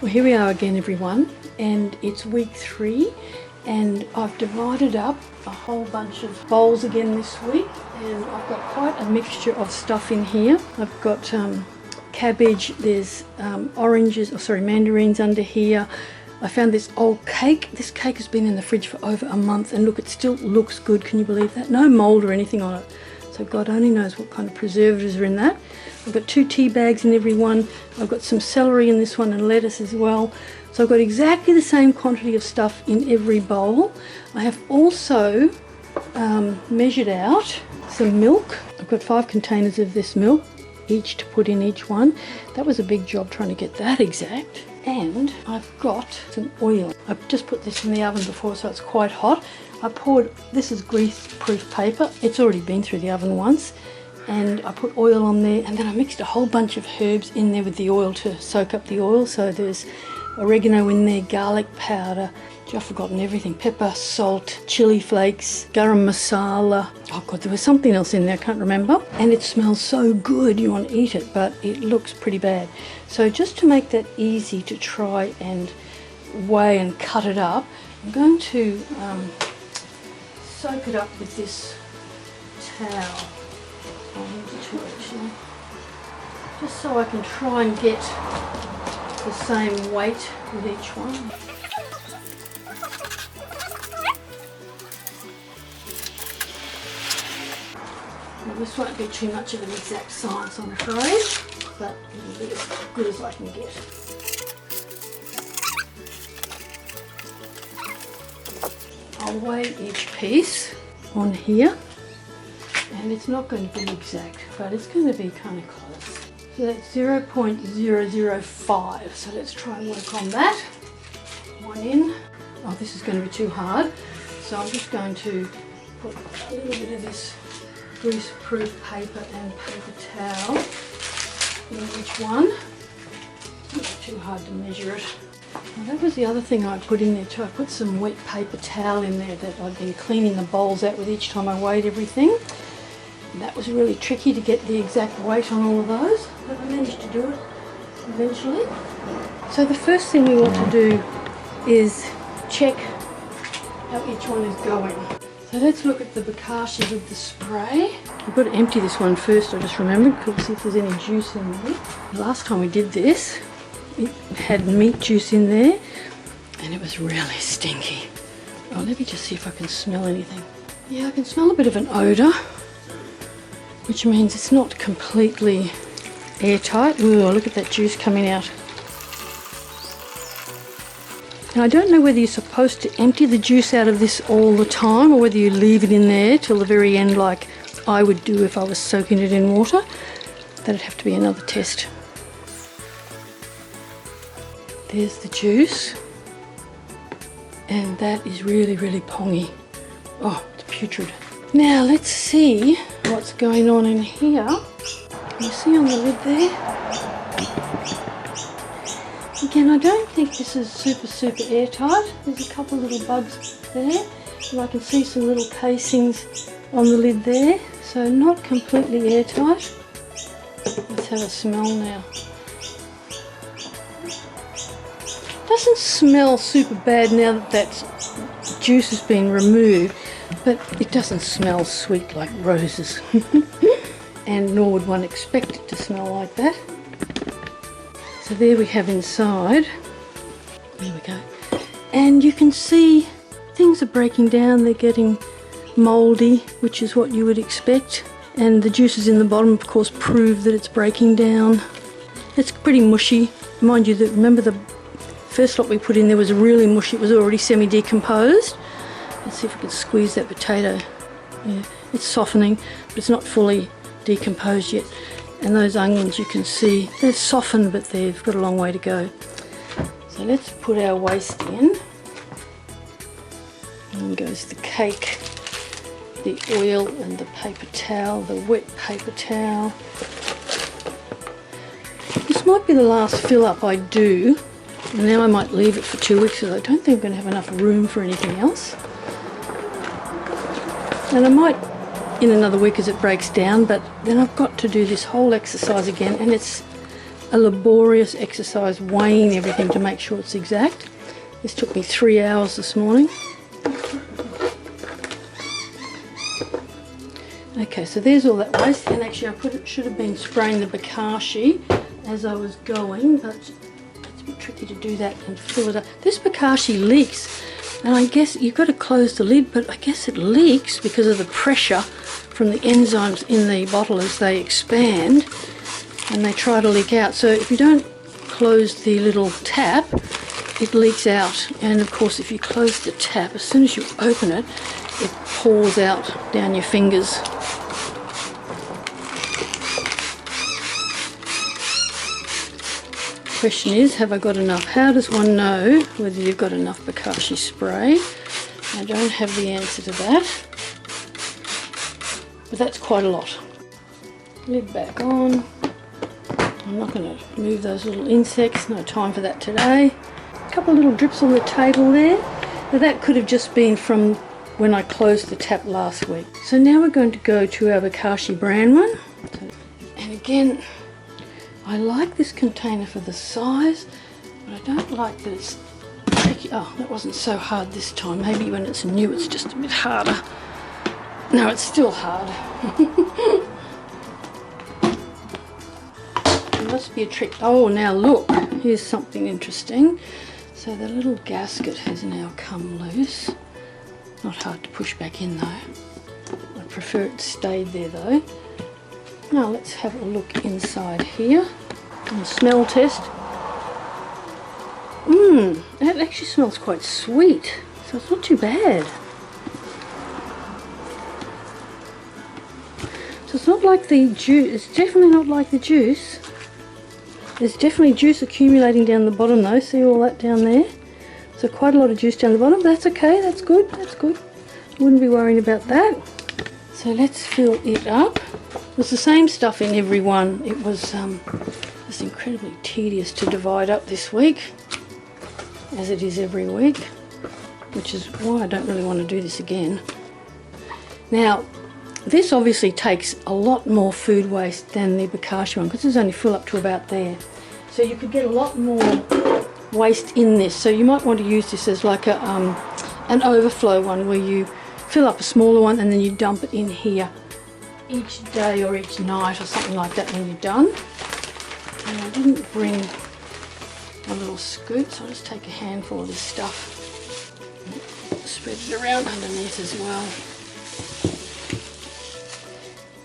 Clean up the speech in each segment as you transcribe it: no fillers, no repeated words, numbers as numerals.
Well, here we are again, everyone, and it's week 3, and I've divided up a whole bunch of bowls again this week, and I've got quite a mixture of stuff in here. I've got cabbage, there's mandarins under here. I found this old cake. This cake has been in the fridge for over a month, and look, it still looks good. Can you believe that? No mold or anything on it. So God only knows what kind of preservatives are in that. I've got 2 tea bags in every one. I've got some celery in this one and lettuce as well. So I've got exactly the same quantity of stuff in every bowl. I have also measured out some milk. I've got 5 containers of this milk, each to put in each one. That was a big job trying to get that exact. And I've got some oil. I've just put this in the oven before, so it's quite hot. I poured, this is grease-proof paper. It's already been through the oven once. And I put oil on there, and then I mixed a whole bunch of herbs in there with the oil to soak up the oil. So there's oregano in there, garlic powder, I've forgotten everything, pepper, salt, chili flakes, garam masala. Oh God, there was something else in there, I can't remember. And it smells so good, you want to eat it, but it looks pretty bad. So just to make that easy to try and weigh and cut it up, I'm going to soak it up with this towel. I'll use 2 actually, just so I can try and get the same weight with each one. Well, this won't be too much of an exact science, I'm afraid, but it'll be as good as I can get. I'll weigh each piece on here. And it's not going to be exact, but it's going to be kind of close. So that's 0.005. So let's try and work on that. One in. Oh, this is going to be too hard. So I'm just going to put a little bit of this grease-proof paper and paper towel in each one. It's not too hard to measure it. Well, that was the other thing I put in there too. I put some wet paper towel in there that I'd been cleaning the bowls out with each time I weighed everything. That was really tricky to get the exact weight on all of those, but I managed to do it eventually. So the first thing we want to do is check how each one is going. So let's look at the bokashes of the spray. I've got to empty this one first, I just remembered, because see if there's any juice in there. Last time we did this, it had meat juice in there, and it was really stinky. Oh, let me just see if I can smell anything. Yeah, I can smell a bit of an odour, which means it's not completely airtight. Ooh, look at that juice coming out. Now I don't know whether you're supposed to empty the juice out of this all the time or whether you leave it in there till the very end like I would do if I was soaking it in water. That'd have to be another test. There's the juice, and that is really, really pongy. Oh, it's putrid. Now let's see what's going on in here. Can you see on the lid there? Again, I don't think this is super airtight. There's a couple little bugs there, and I can see some little casings on the lid there, so not completely airtight. Let's have a smell now. Doesn't smell super bad now that that juice has been removed, but it doesn't smell sweet like roses. And nor would one expect it to smell like that. So there we have inside. There we go. And you can see things are breaking down. They're getting mouldy, which is what you would expect. And the juices in the bottom, of course, prove that it's breaking down. It's pretty mushy. Mind you, remember the first lot we put in there was really mushy. It was already semi-decomposed. Let's see if we can squeeze that potato. Yeah, it's softening, but it's not fully decomposed yet. And those onions, you can see, they're softened, but they've got a long way to go. So let's put our waste in. In goes the cake, the oil and the paper towel, the wet paper towel. This might be the last fill up I do, and then I might leave it for 2 weeks because I don't think I'm going to have enough room for anything else. And I might in another week as it breaks down, but then I've got to do this whole exercise again, and it's a laborious exercise weighing everything to make sure it's exact. This took me 3 hours this morning. Okay, so there's all that waste, and actually I should have been spraying the bokashi as I was going, but it's a bit tricky to do that and fill it up. This bokashi leaks, and I guess you've got to close the lid, but I guess it leaks because of the pressure from the enzymes in the bottle as they expand and they try to leak out. So if you don't close the little tap, it leaks out, and of course if you close the tap, as soon as you open it, it pours out down your fingers. Question is, have I got enough? How does one know whether you've got enough bokashi spray? I don't have the answer to that, but that's quite a lot. Lid back on. I'm not going to move those little insects, no time for that today. A couple of little drips on the table there. Now that could have just been from when I closed the tap last week. So now we're going to go to our bokashi brand one. And again, I like this container for the size, but I don't like that it's tricky. Oh, that wasn't so hard this time. Maybe when it's new it's just a bit harder. No, it's still hard. There must be a trick. Oh, now look, here's something interesting. So the little gasket has now come loose. Not hard to push back in though. I prefer it stayed there though. Now let's have a look inside here. And a smell test. That actually smells quite sweet. So it's not too bad. So it's not like the juice. It's definitely not like the juice. There's definitely juice accumulating down the bottom though. See all that down there? So quite a lot of juice down the bottom. That's okay, that's good, that's good. Wouldn't be worrying about that. So let's fill it up. It was the same stuff in every one. It was just incredibly tedious to divide up this week, as it is every week, which is why I don't really want to do this again. Now, this obviously takes a lot more food waste than the bokashi one, because this only fill up to about there. So you could get a lot more waste in this. So you might want to use this as like a an overflow one, where you fill up a smaller one and then you dump it in here each day or each night or something like that when you're done. And I didn't bring a little scoop, so I'll just take a handful of this stuff and spread it around underneath as well.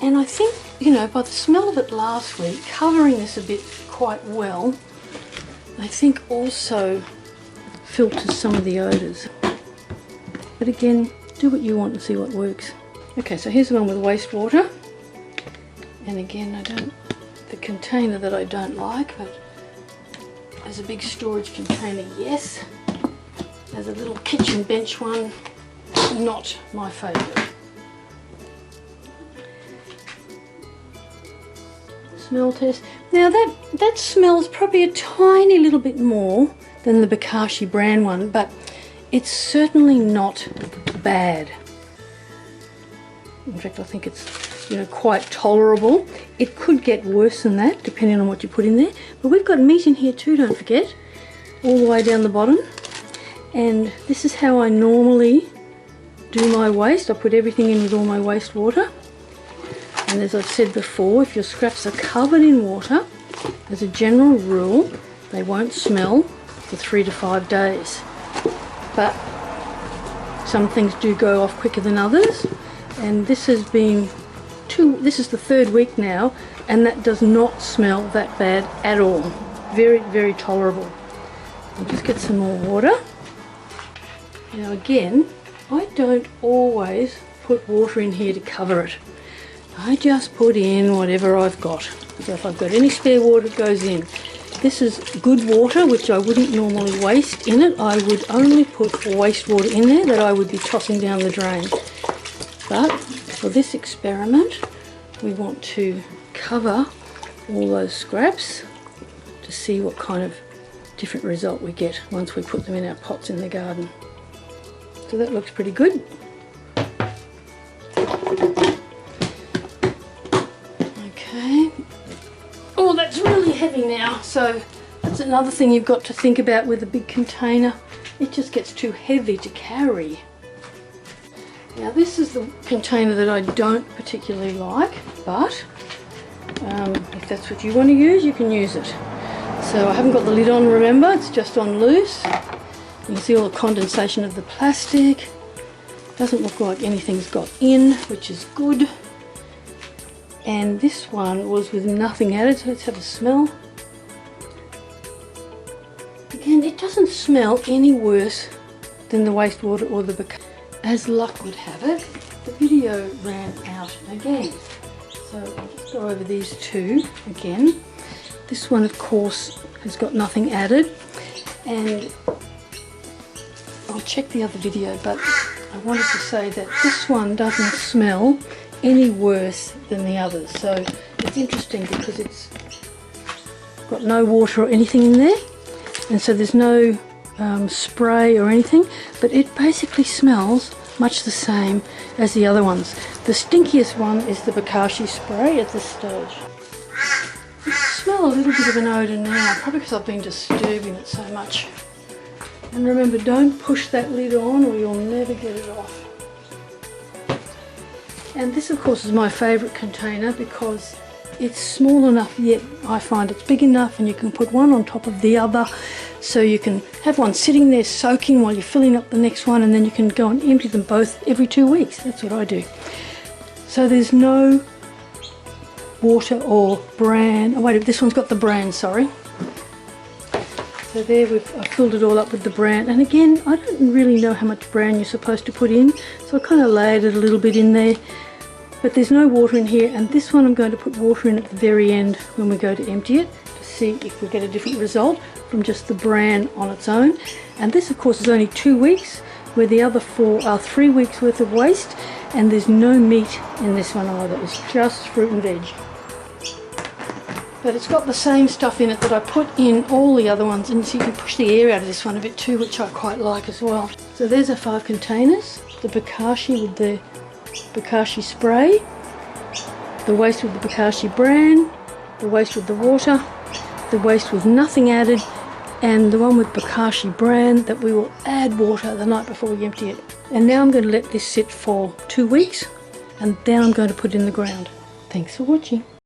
And I think, you know, by the smell of it last week, covering this a bit quite well, I think also filters some of the odours. But again, do what you want and see what works. Okay, so here's the one with wastewater. And again, the container that I don't like, but as a big storage container, yes. As a little kitchen bench one, not my favourite. Smell test. Now that smells probably a tiny little bit more than the bokashi brand one, but it's certainly not bad. In fact, I think it's, you know, quite tolerable. It could get worse than that, depending on what you put in there. But we've got meat in here too, don't forget, all the way down the bottom. And this is how I normally do my waste. I put everything in with all my wastewater. And as I've said before, if your scraps are covered in water, as a general rule, they won't smell for 3 to 5 days. But some things do go off quicker than others. And this has been this is the 3rd week now, and that does not smell that bad at all. Very, very tolerable. I'll just get some more water. Now again, I don't always put water in here to cover it. I just put in whatever I've got. So if I've got any spare water, it goes in. This is good water, which I wouldn't normally waste in it. I would only put wastewater in there that I would be tossing down the drain. But for this experiment, we want to cover all those scraps to see what kind of different result we get once we put them in our pots in the garden. So that looks pretty good. Okay. Oh, that's really heavy. heavy now, so that's another thing you've got to think about with a big container. It just gets too heavy to carry. Now this is the container that I don't particularly like, but if that's what you want to use, you can use it. So I haven't got the lid on, remember, it's just on loose. You can see all the condensation of the plastic. Doesn't look like anything's got in, which is good. And this one was with nothing added, so let's have a smell. Again, it doesn't smell any worse than the wastewater or the Bacardi. As luck would have it, the video ran out again. So I'll just go over these two again. This one, of course, has got nothing added. And I'll check the other video, but I wanted to say that this one doesn't smell any worse than the others. So it's interesting because it's got no water or anything in there, and so there's no spray or anything, but it basically smells much the same as the other ones. The stinkiest one is the Bacardi spray at this stage. I smell a little bit of an odour now, probably because I've been disturbing it so much. And remember, don't push that lid on or you'll never get it off. And this, of course, is my favourite container because it's small enough, yet I find it's big enough, and you can put one on top of the other, so you can have one sitting there soaking while you're filling up the next one, and then you can go and empty them both every 2 weeks. That's what I do. So there's no water or bran. Oh wait, this one's got the bran, sorry. So there I've filled it all up with the bran, and again, I don't really know how much bran you're supposed to put in, so I kind of layered it a little bit in there. But there's no water in here, and this one I'm going to put water in at the very end when we go to empty it to see if we get a different result from just the bran on its own. And this, of course, is only 2 weeks, where the other 4 are 3 weeks worth of waste, and there's no meat in this one either. It's just fruit and veg. But it's got the same stuff in it that I put in all the other ones, and so you can push the air out of this one a bit too, which I quite like as well. So there's our 5 containers. The Bacardi with the Bacardi spray, the waste with the Bacardi bran, the waste with the water, the waste with nothing added, and the one with Bacardi bran that we will add water the night before we empty it. And now I'm going to let this sit for 2 weeks, and then I'm going to put it in the ground. Thanks for watching.